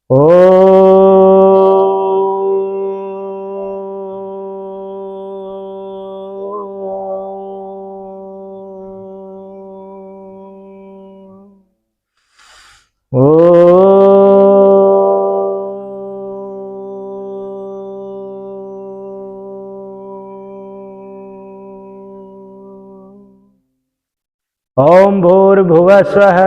ओ ओम भूर्भुवः स्वः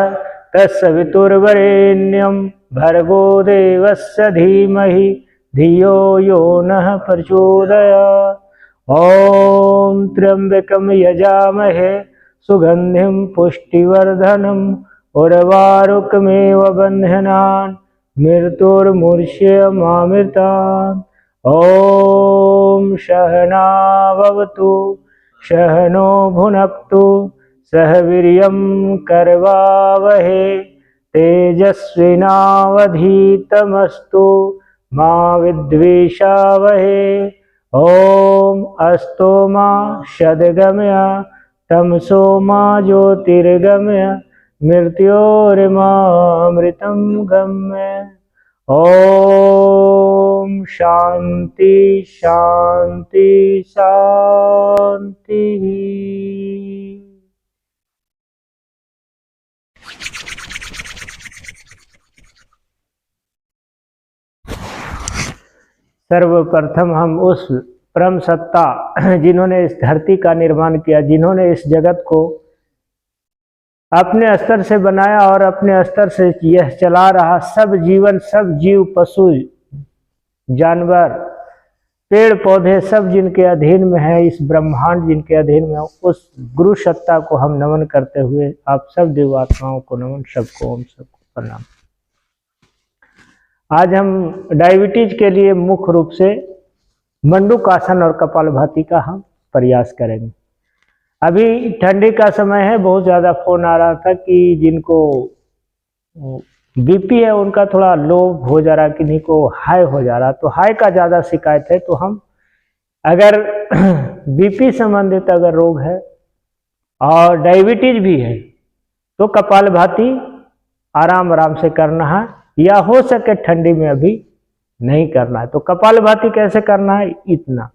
तत्सवितुर्वरेण्यं भर्गो देवस्य धीमहि धियो यो नः प्रचोदयात्। ओम त्र्यंबकं यजामहे सुगंधिं पुष्टिवर्धनम् उर्वारुकमेव बन्धनान् मृत्युर्मुच्यमामृतात्। ओम सहना भवतु सहनो भुनक्तु सह वीर्यं करवावहे तेजस्विनावधीतमस्तु मा विद्विषावहे। ओम अस्तो मा सद्गमय तमसो मा ज्योतिर्गमय मृत्योर्मामृतं गम्य। ओम शांति शांति शांति। सर्वप्रथम हम उस परम सत्ता जिन्होंने इस धरती का निर्माण किया, जिन्होंने इस जगत को अपने स्तर से बनाया और अपने स्तर से यह चला रहा, सब जीवन, सब जीव, पशु जानवर, पेड़ पौधे, सब जिनके अधीन में है, इस ब्रह्मांड जिनके अधीन में है, उस गुरु सत्ता को हम नमन करते हुए आप सब देवात्माओं को नमन, सबको ओम, सबको प्रणाम। आज हम डायबिटीज के लिए मुख्य रूप से मंडूकासन और कपालभाति का हम प्रयास करेंगे। अभी ठंडी का समय है, बहुत ज़्यादा फोन आ रहा था कि जिनको बीपी है उनका थोड़ा लो हो जा रहा, किन्हीं को हाई हो जा रहा, तो हाई का ज़्यादा शिकायत है। तो हम अगर बीपी संबंधित अगर रोग है और डायबिटीज भी है तो कपालभाति आराम आराम से करना है, या हो सके ठंडी में अभी नहीं करना है। तो कपालभाति कैसे करना है, इतना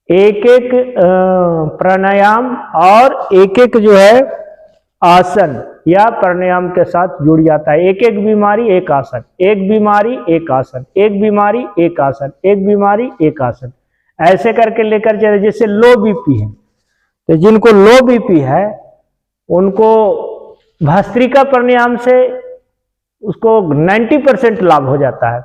एक एक प्राणायाम और एक एक जो है आसन या प्राणायाम के साथ जुड़ जाता है। एक एक बीमारी एक आसन, एक बीमारी एक आसन, एक बीमारी एक आसन, एक बीमारी एक आसन, ऐसे करके लेकर चले। जैसे लो बीपी है, तो जिनको लो बीपी है उनको भस्त्रिका प्राणायाम से उसको 90% लाभ हो जाता है।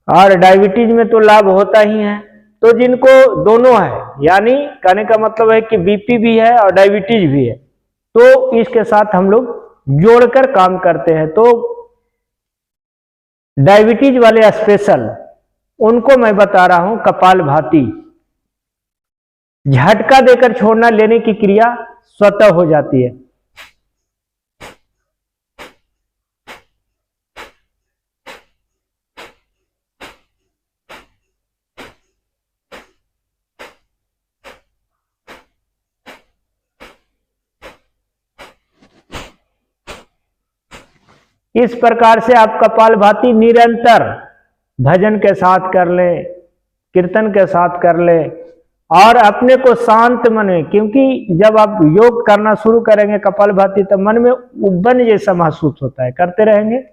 और डायबिटीज में तो लाभ होता ही है। तो जिनको दोनों है, यानी कहने का मतलब है कि बीपी भी है और डायबिटीज भी है, तो इसके साथ हम लोग जोड़कर काम करते हैं। तो डायबिटीज वाले स्पेशल उनको मैं बता रहा हूं कपालभाति, झटका देकर छोड़ना, लेने की क्रिया स्वतः हो जाती है। इस प्रकार से आप कपालभाति निरंतर भजन के साथ कर लें, कीर्तन के साथ कर लें और अपने को शांत मन में, क्योंकि जब आप योग करना शुरू करेंगे कपालभाति, तो मन में उबन जैसा महसूस होता है, करते रहेंगे।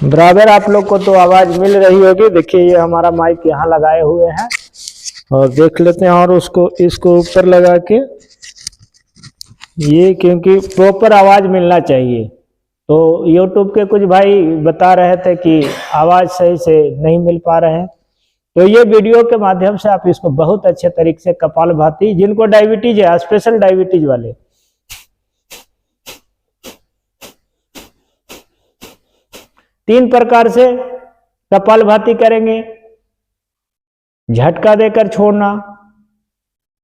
बराबर आप लोग को तो आवाज मिल रही होगी। देखिए ये हमारा माइक यहाँ लगाए हुए हैं और देख लेते हैं, और उसको इसको ऊपर लगा के ये, क्योंकि प्रॉपर आवाज मिलना चाहिए। तो यूट्यूब के कुछ भाई बता रहे थे कि आवाज सही से नहीं मिल पा रहे हैं, तो ये वीडियो के माध्यम से आप इसको बहुत अच्छे तरीके से कपालभाति, जिनको डायबिटीज है, स्पेशल डायबिटीज वाले, 3 प्रकार से कपालभाति करेंगे। झटका देकर छोड़ना,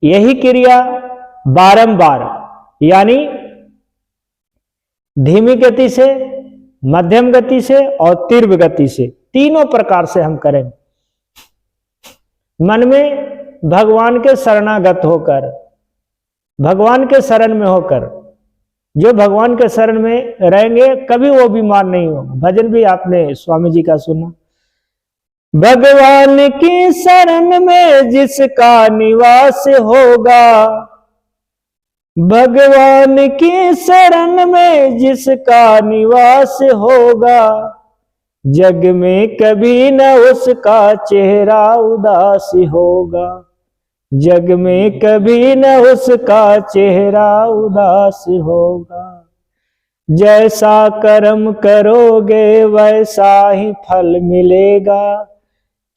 यही क्रिया बारंबार, यानी धीमी गति से, मध्यम गति से और तीव्र गति से, तीनों प्रकार से हम करेंगे। मन में भगवान के शरणागत होकर, भगवान के शरण में होकर, जो भगवान के शरण में रहेंगे कभी वो बीमार नहीं होगा। भजन भी आपने स्वामी जी का सुना, भगवान की शरण में जिसका निवास होगा, भगवान की शरण में जिसका निवास होगा, जग में कभी न उसका चेहरा उदास होगा, जग में कभी न उसका चेहरा उदास होगा। जैसा कर्म करोगे वैसा ही फल मिलेगा,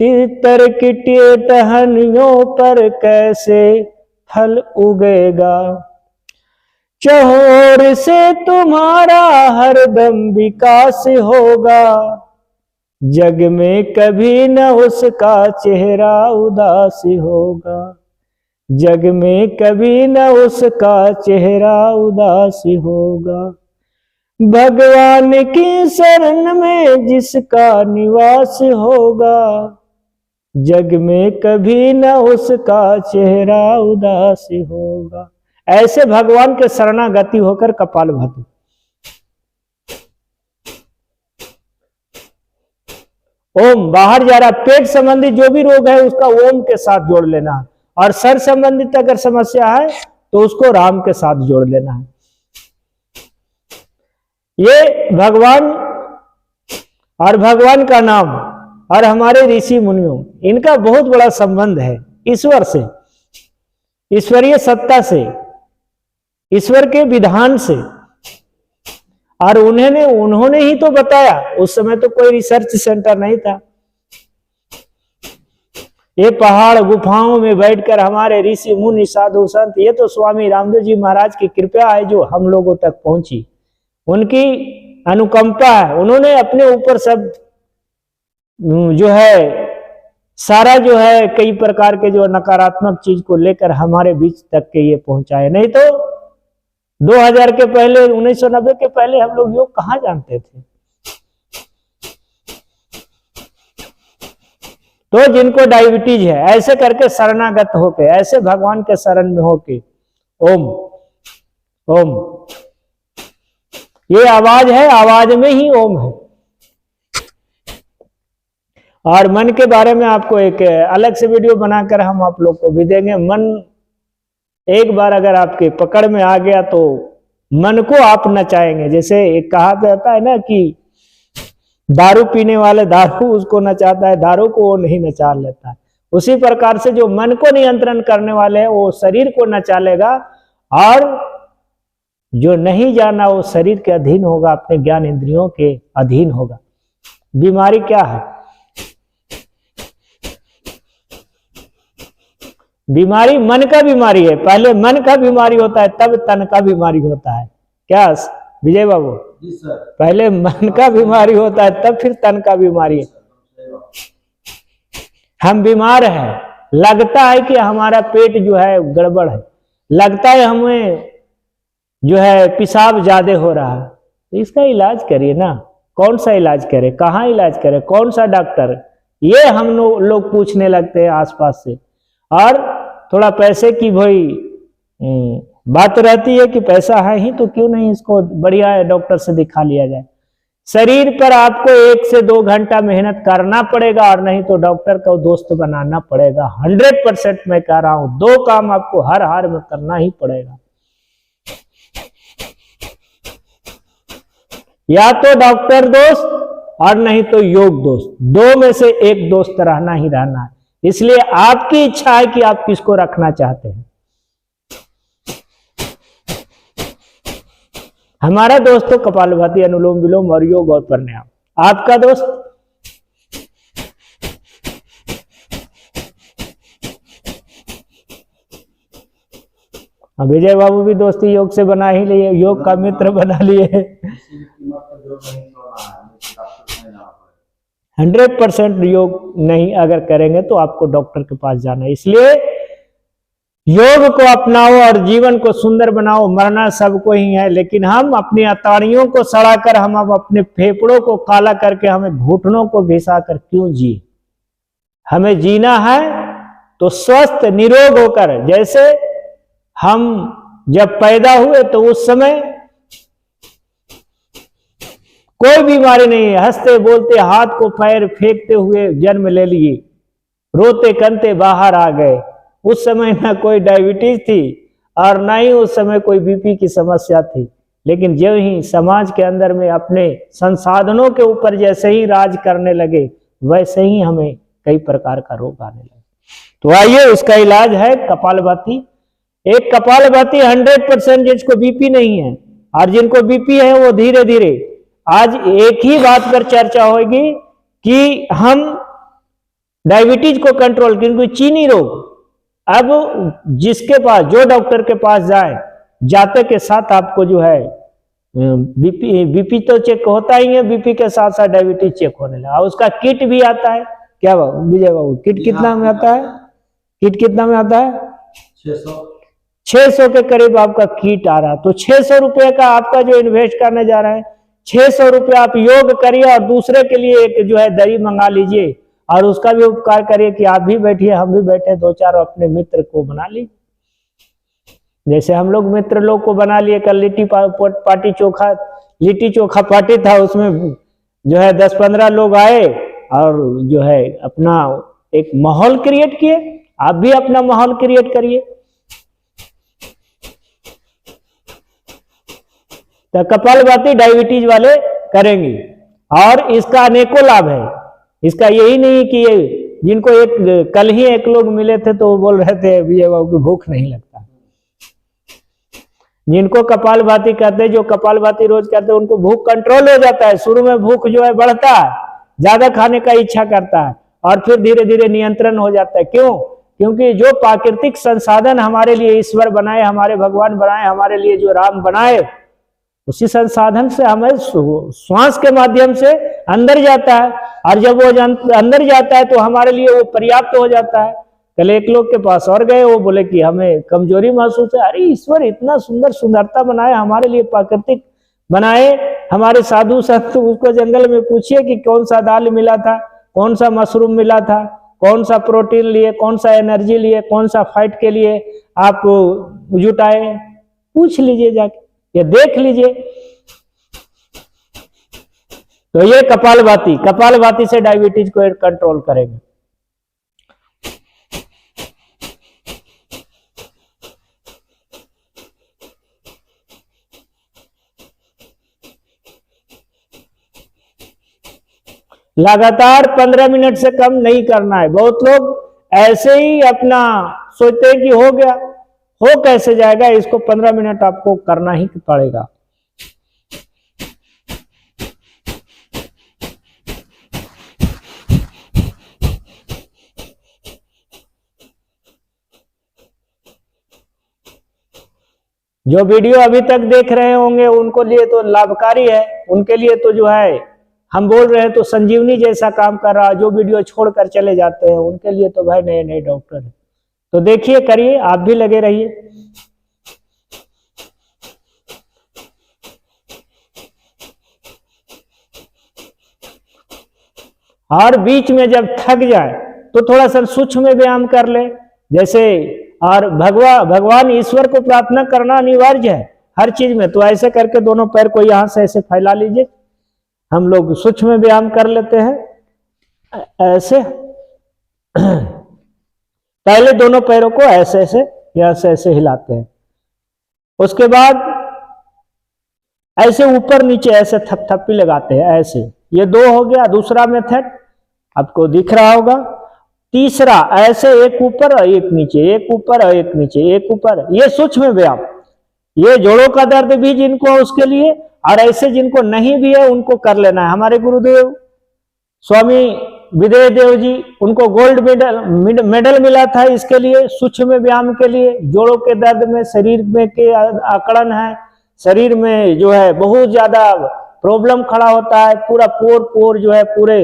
तितर की टहनियों पर कैसे फल उगेगा। चहोर से तुम्हारा हरदम विकास होगा, जग में कभी न उसका चेहरा उदास होगा, जग में कभी न उसका चेहरा उदास होगा। भगवान की शरण में जिसका निवास होगा, जग में कभी न उसका चेहरा उदास होगा। ऐसे भगवान के शरणागति होकर कपालभाति। ओम बाहर जा रहा, पेट संबंधी जो भी रोग है उसका ओम के साथ जोड़ लेना है, और सर संबंधित अगर समस्या है तो उसको राम के साथ जोड़ लेना है। ये भगवान और भगवान का नाम और हमारे ऋषि मुनियों, इनका बहुत बड़ा संबंध है ईश्वर से, ईश्वरीय सत्ता से, ईश्वर के विधान से। और उन्होंने ही तो बताया, उस समय तो कोई रिसर्च सेंटर नहीं था। ये पहाड़ गुफाओं में बैठकर हमारे ऋषि मुनि साधु संत, ये तो स्वामी रामदेव जी महाराज की कृपा है जो हम लोगों तक पहुंची, उनकी अनुकंपा है। उन्होंने अपने ऊपर सब जो है सारा जो है कई प्रकार के जो नकारात्मक चीज को लेकर हमारे बीच तक के ये पहुंचाए। नहीं तो 2000 के पहले, 1990 के पहले हम लोग योग कहाँ जानते थे। तो जिनको डायबिटीज है, ऐसे करके शरणागत होके, ऐसे भगवान के शरण में होके ओम ओम, ये आवाज है, आवाज में ही ओम है। और मन के बारे में आपको एक अलग से वीडियो बनाकर हम आप लोग को भी देंगे। मन एक बार अगर आपके पकड़ में आ गया तो मन को आप नचाएंगे। जैसे एक कहा जाता है ना कि दारू पीने वाले दारू उसको नचाता है, दारू को वो नहीं नचा लेता है। उसी प्रकार से जो मन को नियंत्रण करने वाले हैं वो शरीर को नचा लेगा, और जो नहीं जाना वो शरीर के अधीन होगा, अपने ज्ञान इंद्रियों के अधीन होगा। बीमारी क्या है? बीमारी मन का बीमारी है। पहले मन का बीमारी होता है, तब तन का बीमारी होता है। क्या विजय बाबू? जी सर। पहले मन का बीमारी होता है, तब फिर तन का बीमारी है। हम बीमार हैं, लगता है कि हमारा पेट जो है गड़बड़ है, लगता है हमें जो है पेशाब ज्यादा हो रहा है, तो इसका इलाज करिए ना। कौन सा इलाज करें, कहाँ इलाज करें, कौन सा डॉक्टर, ये हम लोग पूछने लगते हैं आसपास से। और थोड़ा पैसे की भाई बात रहती है कि पैसा है ही तो क्यों नहीं इसको बढ़िया डॉक्टर से दिखा लिया जाए। शरीर पर आपको 1 से 2 घंटा मेहनत करना पड़ेगा, और नहीं तो डॉक्टर को दोस्त बनाना पड़ेगा। 100% मैं कह रहा हूं, 2 काम आपको हर हाल में करना ही पड़ेगा। या तो डॉक्टर दोस्त और नहीं तो योग दोस्त, 2 में से एक दोस्त रहना ही रहना है। इसलिए आपकी इच्छा है कि आप किसको रखना चाहते हैं। हमारा दोस्त तो कपालभाति, अनुलोम विलोम और योग और प्राणायाम। आपका दोस्त विजय बाबू भी दोस्ती योग से बना ही लिए, योग का मित्र बना लिए। 100% योग नहीं अगर करेंगे तो आपको डॉक्टर के पास जाना है। इसलिए योग को अपनाओ और जीवन को सुंदर बनाओ। मरना सबको ही है, लेकिन हम अपनी अताड़ियों को सड़ाकर, हम अब अपने फेफड़ों को काला करके, हमें घुटनों को घिसाकर क्यों जिए? हमें जीना है तो स्वस्थ निरोग होकर। जैसे हम जब पैदा हुए तो उस समय कोई बीमारी नहीं है, हंसते बोलते हाथ को पैर फेंकते हुए जन्म ले लिए, रोते कंते बाहर आ गए। उस समय ना कोई डायबिटीज थी और ना ही उस समय कोई बीपी की समस्या थी। लेकिन जो ही समाज के अंदर में अपने संसाधनों के ऊपर जैसे ही राज करने लगे, वैसे ही हमें कई प्रकार का रोग आने लगे। तो आइए, उसका इलाज है कपालभाति। एक कपालभाति 100% जिसको बीपी नहीं है और जिनको बीपी है वो धीरे धीरे, आज एक ही बात पर चर्चा होगी कि हम डायबिटीज को कंट्रोल, क्योंकि चीनी रोग, अब जिसके पास, जो डॉक्टर के पास जाए, जाते के साथ आपको जो है बीपी तो चेक होता ही है, बीपी के साथ साथ डायबिटीज चेक होने लगा। उसका किट भी आता है। क्या विजय बाबू, किट कितना में आता है? किट कितना में आता है? 600 के करीब आपका किट आ रहा है। तो 600 रुपए का आपका जो इन्वेस्ट करने जा रहे हैं, 600 रुपये आप योग करिए और दूसरे के लिए एक जो है दही मंगा लीजिए और उसका भी उपकार करिए कि आप भी बैठिए, हम भी बैठे, 2-4 अपने मित्र को बना लीजिए। जैसे हम लोग मित्र लोग को बना लिए, कल लिट्टी चोखा पार्टी था, उसमें जो है 10-15 लोग आए और जो है अपना एक माहौल क्रिएट किए। आप भी अपना माहौल क्रिएट करिए। तो कपालभाति डायबिटीज वाले करेंगे और इसका अनेकों लाभ है। इसका यही नहीं कि जिनको कल ही एक लोग मिले थे तो वो बोल रहे थे विजय बाबू की भूख नहीं लगता। जिनको कपालभाति कहते हैं, जो कपालभाति रोज करते हैं, उनको भूख कंट्रोल हो जाता है। शुरू में भूख जो है बढ़ता है, ज्यादा खाने का इच्छा करता है और फिर धीरे धीरे नियंत्रण हो जाता है। क्यों? क्योंकि जो प्राकृतिक संसाधन हमारे लिए ईश्वर बनाए, हमारे भगवान बनाए, हमारे लिए जो राम बनाए, उसी संसाधन से हमें श्वास के माध्यम से अंदर जाता है और जब वो अंदर जाता है तो हमारे लिए वो पर्याप्त हो जाता है। कल एक लोग के पास और गए, वो बोले कि हमें कमजोरी महसूस है। अरे ईश्वर इतना सुंदर सुंदरता बनाए, हमारे लिए प्राकृतिक बनाए, हमारे साधु संत, उसको जंगल में पूछिए कि कौन सा दाल मिला था, कौन सा मशरूम मिला था, कौन सा प्रोटीन लिए, कौन सा एनर्जी लिए, कौन सा फाइट के लिए आप जुटाए, पूछ लीजिए जाके, ये देख लीजिए। तो ये कपालभाति से डायबिटीज को कंट्रोल करेंगे। लगातार 15 मिनट से कम नहीं करना है। बहुत लोग ऐसे ही अपना सोचते हैं कि हो गया, हो कैसे जाएगा, इसको 15 मिनट आपको करना ही पड़ेगा। जो वीडियो अभी तक देख रहे होंगे उनको लिए तो लाभकारी है, उनके लिए तो जो है हम बोल रहे हैं तो संजीवनी जैसा काम कर रहा है। जो वीडियो छोड़कर चले जाते हैं उनके लिए तो भाई नए नए डॉक्टर है। तो देखिए, करिए, आप भी लगे रहिए। और बीच में जब थक जाए तो थोड़ा सा सूक्ष्म व्यायाम कर ले, जैसे, और भगवान ईश्वर को प्रार्थना करना अनिवार्य है हर चीज में। तो ऐसे करके दोनों पैर को यहां से ऐसे फैला लीजिए। हम लोग सूक्ष्म व्यायाम कर लेते हैं ऐसे। पहले दोनों पैरों को ऐसे ऐसे या ऐसे हिलाते हैं, उसके बाद ऐसे ऊपर नीचे ऐसे थपथपी लगाते हैं ऐसे। ये 2 हो गया। दूसरा मेथड आपको दिख रहा होगा। तीसरा ऐसे, एक ऊपर और एक नीचे, एक ऊपर और एक नीचे, एक ऊपर। ये सूक्ष्म व्यायाम। ये जोड़ों का दर्द भी जिनको उसके लिए, और ऐसे जिनको नहीं भी है उनको कर लेना है। हमारे गुरुदेव स्वामी विदेह देव जी, उनको गोल्ड मेडल मिला था इसके लिए, सूक्ष्म व्यायाम के लिए। जोड़ों के दर्द में, शरीर में के अकड़न है, शरीर में जो है बहुत ज्यादा प्रॉब्लम खड़ा होता है, पूरा पोर पोर जो है पूरे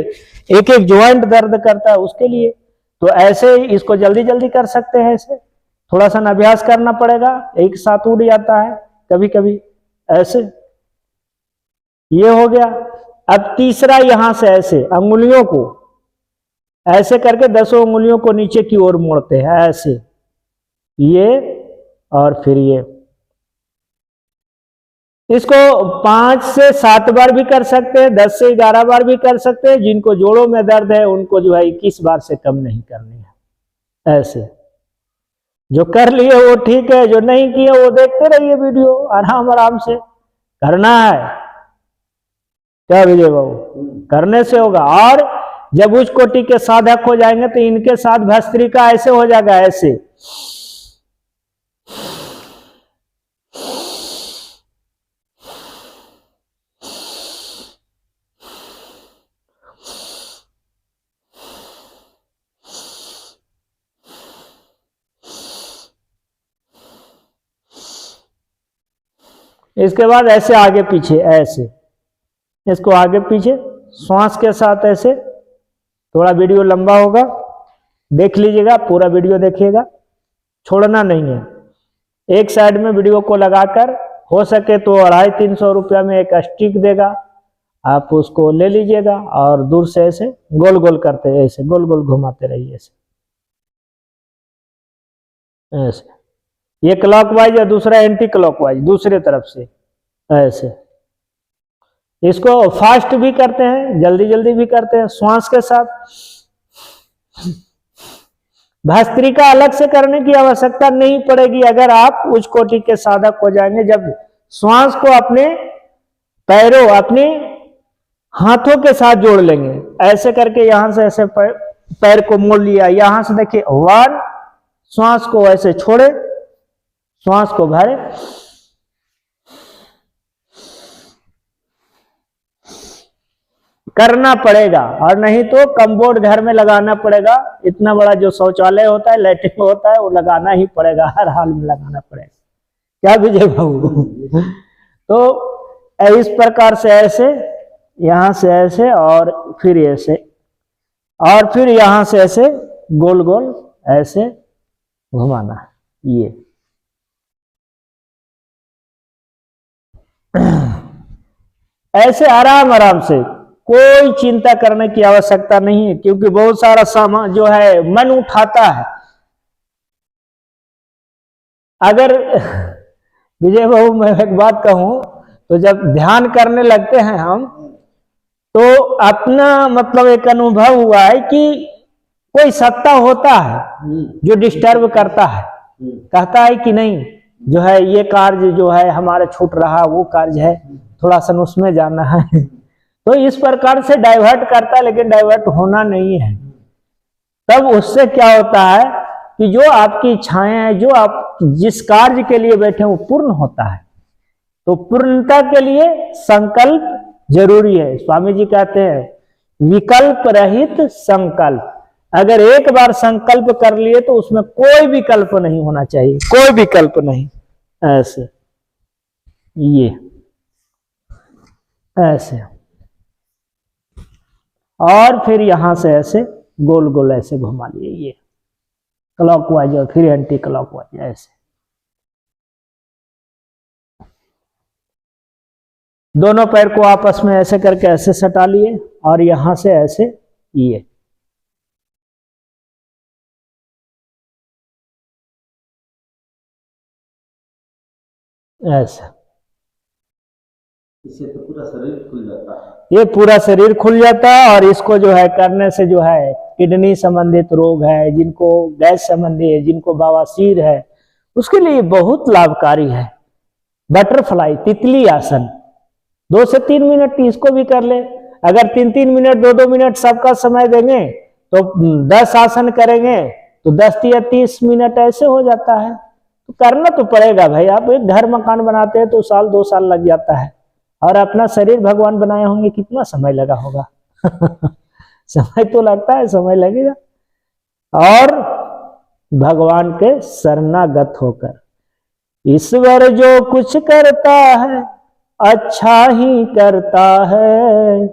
एक एक ज्वाइंट दर्द करता है, उसके लिए तो ऐसे इसको जल्दी जल्दी कर सकते हैं। ऐसे थोड़ा सा अभ्यास करना पड़ेगा, एक साथ उड़ जाता है कभी कभी ऐसे। ये हो गया। अब तीसरा यहां से ऐसे अंगुलियों को ऐसे करके 10 उंगलियों को नीचे की ओर मोड़ते हैं ऐसे, ये और फिर ये। इसको 5 से 7 बार भी कर सकते हैं, 10 से 11 बार भी कर सकते हैं। जिनको जोड़ों में दर्द है उनको जो है 21 बार से कम नहीं करनी है ऐसे। जो कर लिए वो ठीक है, जो नहीं किए वो देखते रहिए वीडियो, आराम आराम से करना है। क्या विजय बाबू, करने से होगा। और जब उच्च कोटि के साधक हो जाएंगे तो इनके साथ भस्त्रिका ऐसे हो जाएगा, ऐसे इसके बाद ऐसे आगे पीछे ऐसे, इसको आगे पीछे श्वास के साथ ऐसे। थोड़ा वीडियो लंबा होगा, देख लीजिएगा, पूरा वीडियो देखिएगा, छोड़ना नहीं है। एक साइड में वीडियो को लगाकर हो सके तो 250-300 रुपया में एक स्टिक देगा, आप उसको ले लीजिएगा और दूर से ऐसे गोल गोल करते हैं, ऐसे गोल गोल घुमाते रहिए ऐसे ऐसे। ये क्लॉकवाइज और दूसरा एंटी क्लॉकवाइज दूसरे तरफ से ऐसे। इसको फास्ट भी करते हैं, जल्दी जल्दी भी करते हैं, श्वास के साथ। भस्त्रिका अलग से करने की आवश्यकता नहीं पड़ेगी अगर आप उच्च कोटि के साधक हो जाएंगे। जब श्वास को अपने पैरों, अपने हाथों के साथ जोड़ लेंगे, ऐसे करके यहां से ऐसे पैर को मोड़ लिया, यहां से देखिए 1, श्वास को ऐसे छोड़े, श्वास को भरे, करना पड़ेगा। और नहीं तो कमबोर्ड घर में लगाना पड़ेगा, इतना बड़ा जो शौचालय होता है, लैट्रिन होता है, वो लगाना ही पड़ेगा, हर हाल में लगाना पड़ेगा। क्या विजय बाबू? तो इस प्रकार से ऐसे, यहां से ऐसे और फिर ऐसे, और फिर यहां से ऐसे गोल गोल ऐसे घुमाना है। ये ऐसे आराम आराम से, कोई चिंता करने की आवश्यकता नहीं है, क्योंकि बहुत सारा सामान जो है मन उठाता है। अगर विजय बाबू मैं एक बात कहूं तो जब ध्यान करने लगते हैं हम, तो अपना मतलब एक अनुभव हुआ है कि कोई सत्ता होता है जो डिस्टर्ब करता है, कहता है कि नहीं जो है ये कार्य जो है हमारा छूट रहा, वो कार्य है थोड़ा सा उसमें जाना है, तो इस प्रकार से डाइवर्ट करता है, लेकिन डाइवर्ट होना नहीं है। तब उससे क्या होता है कि जो आपकी इच्छाएं हैं, जो आप जिस कार्य के लिए बैठे वो पूर्ण होता है। तो पूर्णता के लिए संकल्प जरूरी है। स्वामी जी कहते हैं विकल्प रहित संकल्प। अगर एक बार संकल्प कर लिए तो उसमें कोई विकल्प नहीं होना चाहिए, कोई विकल्प नहीं। ऐसे, ये ऐसे, और फिर यहां से ऐसे गोल गोल ऐसे घुमा लिए, ये क्लॉकवाइज और फिर एंटी क्लॉकवाइज ऐसे। दोनों पैर को आपस में ऐसे करके ऐसे सटा लिए और यहां से ऐसे, ये ऐसा। इससे तो पूरा शरीर खुल जाता है। ये पूरा शरीर खुल जाता है। और इसको जो है करने से जो है किडनी संबंधित रोग है, जिनको गैस संबंधी है, जिनको बवासीर है, उसके लिए बहुत लाभकारी है। बटरफ्लाई तितली आसन 2 से 3 मिनट इसको भी कर ले। अगर 3-3 मिनट 2-2 मिनट सबका समय देंगे तो 10 आसन करेंगे तो 10 या 30 मिनट ऐसे हो जाता है। तो करना तो पड़ेगा भाई। आप एक घर मकान बनाते हैं तो 1-2 साल लग जाता है, और अपना शरीर भगवान बनाए होंगे, कितना समय लगा होगा समय तो लगता है, समय लगेगा। और भगवान के शरणागत होकर, ईश्वर जो कुछ करता है अच्छा ही करता है,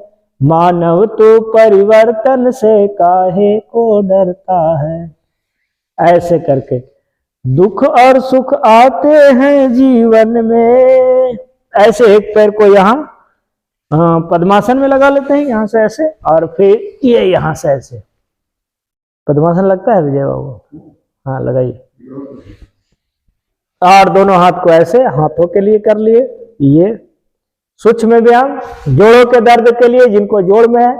मानव तो परिवर्तन से काहे को डरता है। ऐसे करके दुख और सुख आते हैं जीवन में। ऐसे एक पैर को यहाँ पद्मासन में लगा लेते हैं, यहां से ऐसे, और फिर ये यहां से ऐसे। पद्मासन लगता है विजय बाबू? हाँ लगाइए। और दोनों हाथ को ऐसे हाथों के लिए कर लिए। ये सूक्ष्म व्यायाम जोड़ों के दर्द के लिए, जिनको जोड़ में है।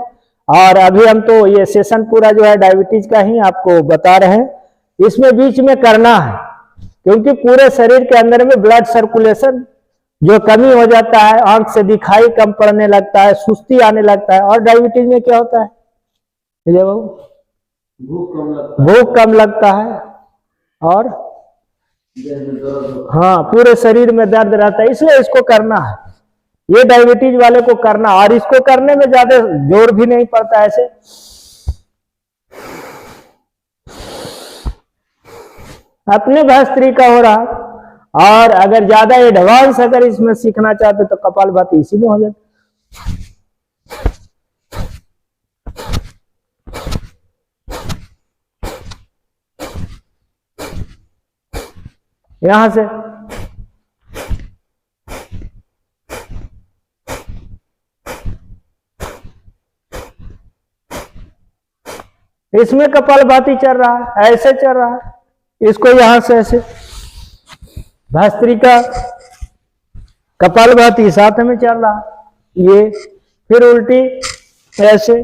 और अभी हम तो ये सेशन पूरा जो है डायबिटीज का ही आपको बता रहे हैं। इसमें बीच में करना है, क्योंकि पूरे शरीर के अंदर में ब्लड सर्कुलेशन जो कमी हो जाता है, आंख से दिखाई कम पड़ने लगता है, सुस्ती आने लगता है। और डायबिटीज में क्या होता है विजय बाबू? भूख कम लगता है और हाँ पूरे शरीर में दर्द रहता है। इसलिए इसको करना है, ये डायबिटीज वाले को करना। और इसको करने में ज्यादा जोर भी नहीं पड़ता। ऐसे अपने भस्त्री का हो रहा। और अगर ज्यादा एडवांस अगर इसमें सीखना चाहते तो कपालभाति इसी में हो जाती। यहां से इसमें कपालभाति चल रहा है, ऐसे चल रहा है। इसको यहां से ऐसे भस्त्रिका कपालभाति साथ में चल रहा। ये फिर उल्टी ऐसे।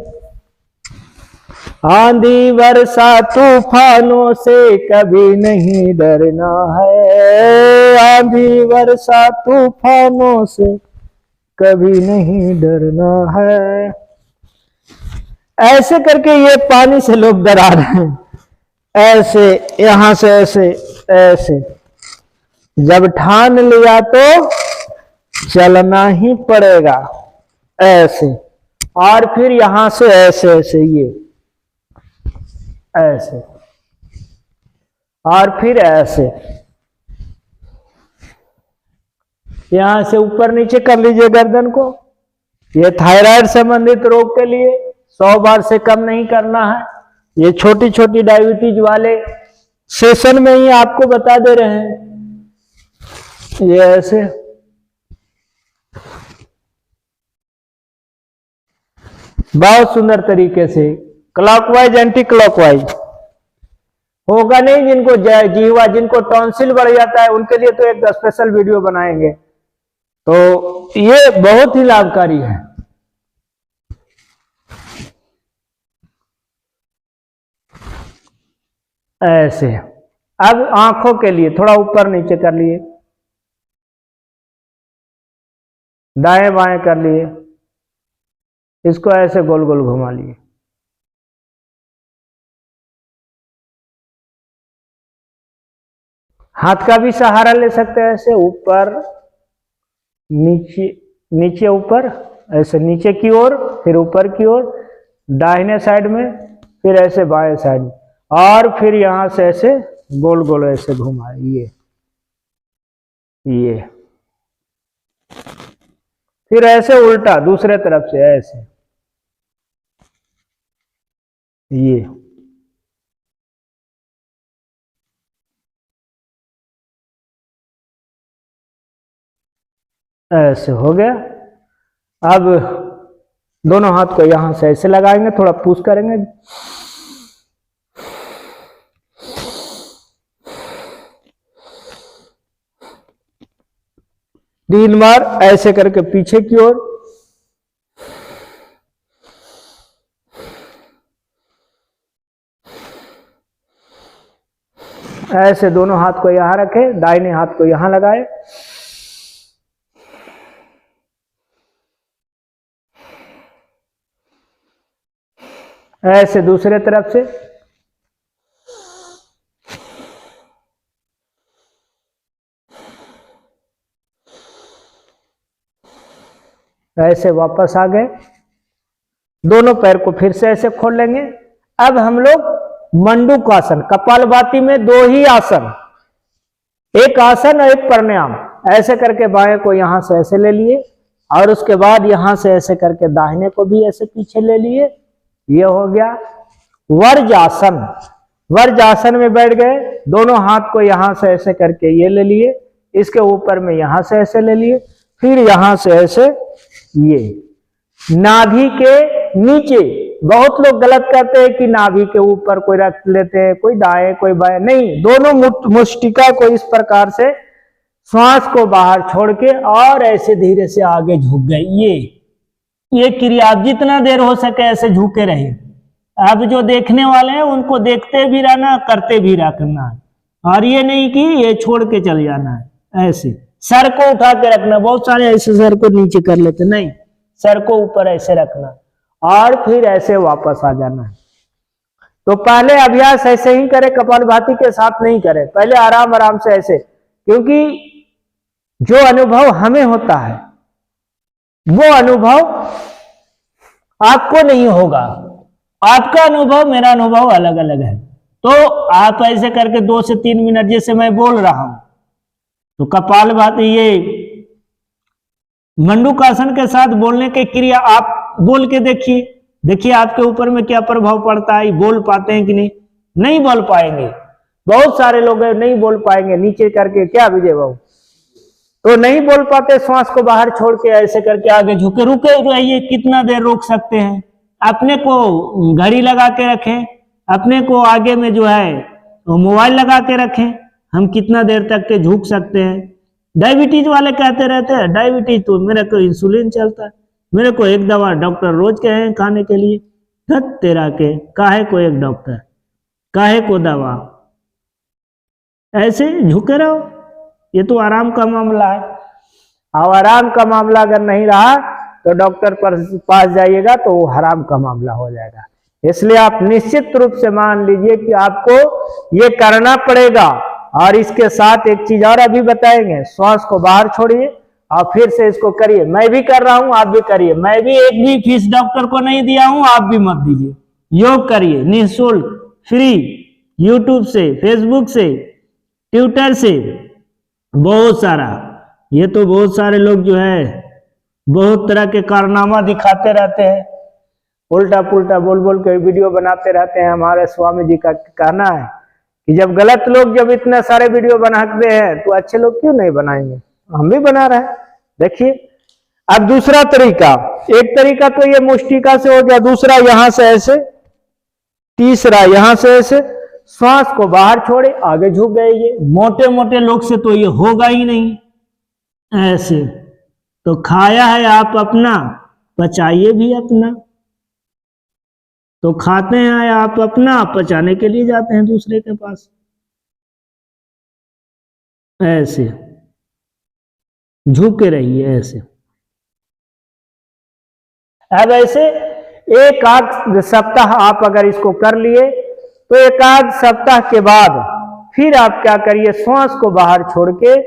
आंधी वर्षा तूफानों से कभी नहीं डरना है, आंधी वर्षा तूफानों से कभी नहीं डरना है। ऐसे करके ये पानी से लोग डरा रहे हैं। ऐसे यहां से ऐसे ऐसे। जब ठान लिया तो चलना ही पड़ेगा ऐसे। और फिर यहां से ऐसे ऐसे, ये ऐसे, और फिर ऐसे। यहां से ऊपर नीचे कर लीजिए गर्दन को। ये थायराइड संबंधित रोग के लिए 100 बार से कम नहीं करना है। ये छोटी छोटी डायबिटीज वाले सेशन में ही आपको बता दे रहे हैं। ये ऐसे बहुत सुंदर तरीके से क्लॉकवाइज एंटी क्लॉकवाइज होगा नहीं। जिनको जीवा, जिनको टॉन्सिल बढ़ जाता है, उनके लिए तो एक स्पेशल वीडियो बनाएंगे। तो ये बहुत ही लाभकारी है। ऐसे। अब आंखों के लिए थोड़ा ऊपर नीचे कर लिए, दाएं बाएं कर लिए, इसको ऐसे गोल गोल घुमा लिए। हाथ का भी सहारा ले सकते हैं, ऐसे ऊपर नीचे, नीचे ऊपर, ऐसे नीचे की ओर, फिर ऊपर की ओर, दाहिने साइड में, फिर ऐसे बाएं साइड, और फिर यहां से ऐसे गोल गोल ऐसे घुमाए। ये फिर ऐसे उल्टा दूसरे तरफ से ऐसे। ये ऐसे हो गया। अब दोनों हाथ को यहां से ऐसे लगाएंगे, थोड़ा पुश करेंगे। तीन बार ऐसे करके पीछे की ओर, ऐसे दोनों हाथ को यहां रखे, दाहिने हाथ को यहां लगाए। ऐसे दूसरे तरफ से ऐसे वापस आ गए। दोनों पैर को फिर से ऐसे खोल लेंगे। अब हम लोग मंडूकासन, कपालभाति में दो ही आसन, एक आसन और एक प्राणायाम। ऐसे करके बाएं को यहां से ऐसे ले लिए, और उसके बाद यहां से ऐसे करके दाहिने को भी ऐसे पीछे ले लिए, ये हो गया वर्जासन। वर्जासन में बैठ गए, दोनों हाथ को यहां से ऐसे करके ये ले लिए, इसके ऊपर में यहां से ऐसे ले लिए, फिर यहां से ऐसे ये नाभि के नीचे। बहुत लोग गलत करते हैं कि नाभि के ऊपर कोई रख लेते हैं, कोई दाएं कोई बाएं, नहीं, दोनों मुष्टिका को इस प्रकार से श्वास को बाहर छोड़ के और ऐसे धीरे से आगे झुक गए। ये क्रिया आप जितना देर हो सके ऐसे झुके रहे। अब जो देखने वाले हैं उनको देखते भी रहना, करते भी रखना है, और ये नहीं कि ये छोड़ के चल जाना है। ऐसे सर को उठा के रखना, बहुत सारे ऐसे सर को नीचे कर लेते, नहीं, सर को ऊपर ऐसे रखना और फिर ऐसे वापस आ जाना है। तो पहले अभ्यास ऐसे ही करें, कपालभाति के साथ नहीं करें, पहले आराम आराम से ऐसे, क्योंकि जो अनुभव हमें होता है वो अनुभव आपको नहीं होगा। आपका अनुभव मेरा अनुभव अलग अलग है। तो आप ऐसे करके 2 से 3 मिनट, जैसे मैं बोल रहा हूं, तो कपालभाति ये मंडूकासन के साथ बोलने की क्रिया आप बोल के देखिए आपके ऊपर में क्या प्रभाव पड़ता है। बोल पाते हैं कि नहीं? नहीं बोल पाएंगे, बहुत सारे लोग नहीं बोल पाएंगे। नीचे करके क्या विजय बाबू, तो नहीं बोल पाते, श्वास को बाहर छोड़ के ऐसे करके आगे झुके, रुके रहिए। कितना देर रोक सकते हैं? अपने को घड़ी लगा के रखें, अपने को आगे में जो है मोबाइल लगा के रखें, हम कितना देर तक के झुक सकते हैं। डायबिटीज वाले कहते रहते हैं, डायबिटीज तो मेरे को इंसुलिन चलता है, मेरे को एक दवा डॉक्टर रोज कहे हैं खाने के लिए। धत तेरा के, काहे को एक डॉक्टर, काहे को दवा, ऐसे झुके रहो। ये तो आराम का मामला है, और आराम का मामला अगर नहीं रहा तो डॉक्टर पर पास जाइएगा तो वो हराम का मामला हो जाएगा। इसलिए आप निश्चित रूप से मान लीजिए कि आपको ये करना पड़ेगा। और इसके साथ एक चीज और अभी बताएंगे, श्वास को बाहर छोड़िए और फिर से इसको करिए। मैं भी कर रहा हूं, आप भी करिए। मैं भी एक भी फीस डॉक्टर को नहीं दिया हूं, आप भी मत दीजिए। योग करिए निःशुल्क, फ्री, यूट्यूब से, फेसबुक से, ट्विटर से, बहुत सारा। ये तो बहुत सारे लोग जो है बहुत तरह के कारनामा दिखाते रहते हैं, उल्टा पुल्टा बोल बोल के वीडियो बनाते रहते हैं। हमारे स्वामी जी का कहना है कि जब गलत लोग जब इतने सारे वीडियो बनाते हैं तो अच्छे लोग क्यों नहीं बनाएंगे? हम भी बना रहे हैं। देखिए अब दूसरा तरीका, एक तरीका तो ये मुष्टिका से हो गया, दूसरा यहां से ऐसे, तीसरा यहां से ऐसे, श्वास को बाहर छोड़े आगे झुक गए। ये मोटे मोटे लोग से तो ये होगा ही नहीं। ऐसे तो खाया है आप अपना, पचाइए भी अपना। तो खाते हैं आप अपना, पचाने के लिए जाते हैं दूसरे के पास। ऐसे झुके रहिए ऐसे। अब ऐसे एक आध सप्ताह आप अगर इसको कर लिए तो एक आध सप्ताह के बाद फिर आप क्या करिए, श्वास को बाहर छोड़ के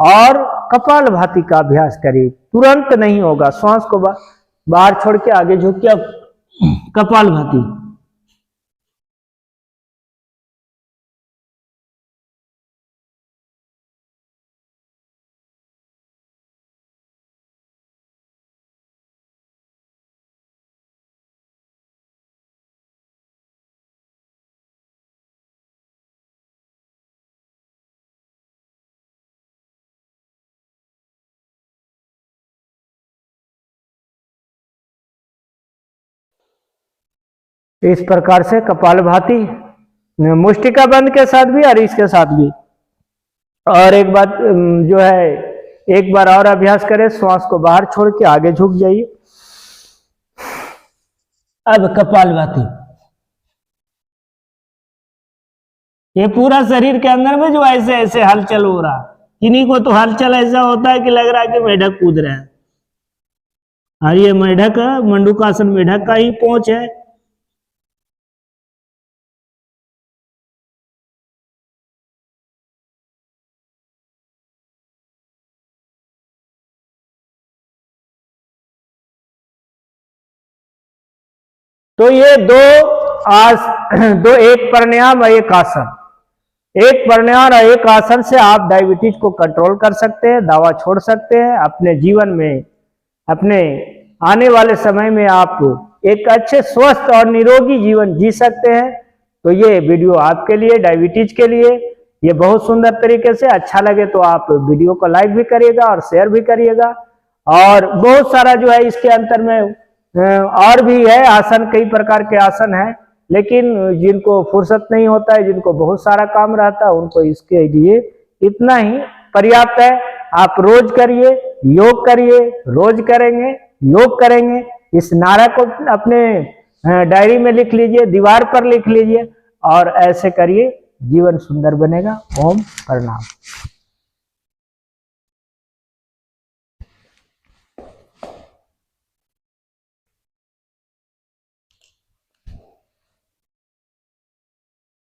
और कपालभाति का अभ्यास करिए। तुरंत नहीं होगा, श्वास को बाहर छोड़ के आगे झुक के कपालभाति। इस प्रकार से कपालभाति मुष्टिका बंद के साथ भी और इसके साथ भी। और एक बात जो है, एक बार और अभ्यास करें, श्वास को बाहर छोड़ के आगे झुक जाइए। अब कपालभाति, ये पूरा शरीर के अंदर में जो ऐसे ऐसे हलचल हो रहा, किन्हीं को तो हलचल ऐसा होता है कि लग रहा है कि मेढक कूद रहा है, और ये मेढक मंडूकासन मेढक का ही पहुंच है। तो ये दो एक प्राणायाम और एक आसन, एक प्राणायाम और एक आसन से आप डायबिटीज को कंट्रोल कर सकते हैं, दवा छोड़ सकते हैं, अपने जीवन में अपने आने वाले समय में आप एक अच्छे स्वस्थ और निरोगी जीवन जी सकते हैं। तो ये वीडियो आपके लिए, डायबिटीज के लिए ये बहुत सुंदर तरीके से, अच्छा लगे तो आप वीडियो को लाइक भी करिएगा और शेयर भी करिएगा। और बहुत सारा जो है इसके अंतर में और भी है आसन, कई प्रकार के आसन हैं, लेकिन जिनको फुर्सत नहीं होता है, जिनको बहुत सारा काम रहता है, उनको इसके लिए इतना ही पर्याप्त है। आप रोज करिए, योग करिए, रोज करेंगे, योग करेंगे, इस नारा को अपने डायरी में लिख लीजिए, दीवार पर लिख लीजिए और ऐसे करिए, जीवन सुंदर बनेगा। ओम प्रणाम।